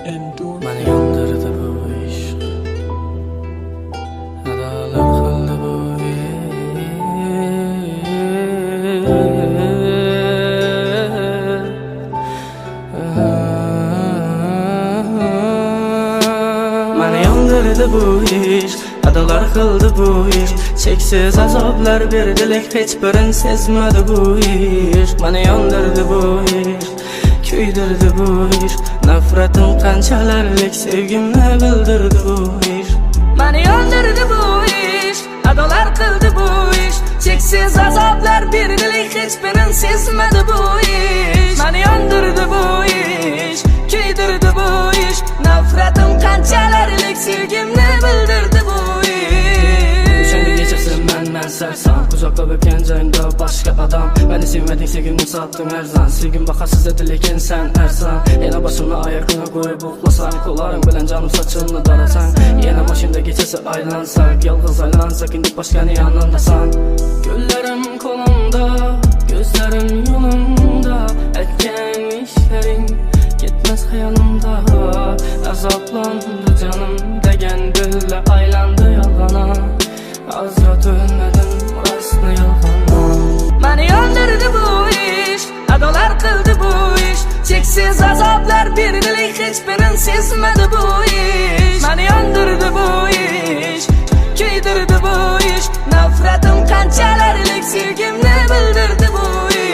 Meni yondirdi bu ishq, adolar qildi bu Meni yondirdi bu ishq, adolar qildi bu ishq. Cheksiz azoblar berdi, lek hech birin sezmadi bu ishq. Meni yondirdi bu ishq, kuydirdi bu ishq. Nafratim qanchalarlik sevgimni bildirdi bu ishq. Meni yondirdi bu ishq, adolar qildi bu ishq. Cheksiz azoblar berdi, lek hech birin sezmadi bu ishq. Meni yondirdi bu ishq, kuydirdi bu ishq. Nafratim qanchalarlik sevgimni bildirdi bu ishq. O'shanda kechasi men sarson, uzoqda bo'lgan joyda boshqa odam. Meni sevmading, sevgimni sotding arzon. Sevgim bahasiz edi, lekin sen arzon. Yana boshimni oyoqqa qo'yib uxlasang, qo'llaring bilan jonim sochimni darasang. Yana boshimda kechasi aylansak, yolg'iz aylansak, endi boshqani yonimdasan. Gullarim qo'limda, ko'zlarim yo'limda, aytgan ishlaring ketmas xayolimda. Azoblandi jonim degan dilla aylandi yolg'ona. Azrat o'lmadim, rostni yolg'ona. Meni yondirdi bu ishq, adolar qildi bu ishq. Cheksiz azoblar berdi, lek hech birin sezmadi bu ishq. Meni yondirdi bu ishq, kuydirdi bu ishq. Nafratim qanchalarlik sevgimni bildirdi bu ishq.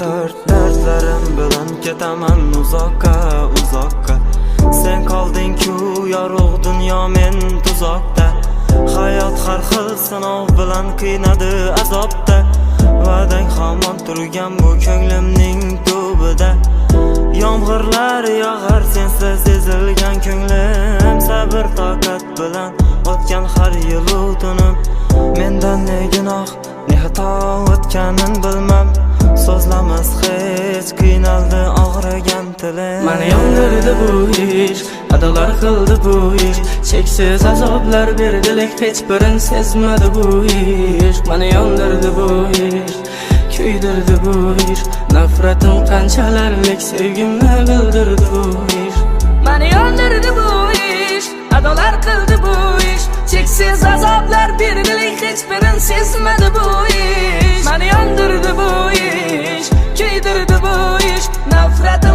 Dardlarim bilan ketaman uzoqqa, uzoqqa. Sen qolding-ku yorug' dunyo, men tuzoqda. Hayot har xil sinov bilan qiynadi azobda. Va'dang hamon turgan bu ko'nglimning tubida. Yomg'irlar yog'ar sensiz ezilgan ko'nglim. Sabr toqat bilan o'tgan har yil u tunim. Mendan ne gunoh, ne xato o'tganin bilmam. So'zlamas hech, qiynaldi og'rigan tilim. Meni yondirdi bu ishq, adolar qildi bu ishq. Cheksiz azoblar berdi, lek hech birin sezmadi bu ishq. Meni yondirdi bu ishq, kuydirdi bu ishq. Nafratim qanchalarlik sevgimni bildirdi bu ishq. Meni yondirdi bu ishq, adolar qildi bu ishq. Cheksiz azoblar berdi, lek hech birin sezmadi bu ishq. Meni yondirdi bu ishq, kuydirdi bu ishq. Nafratim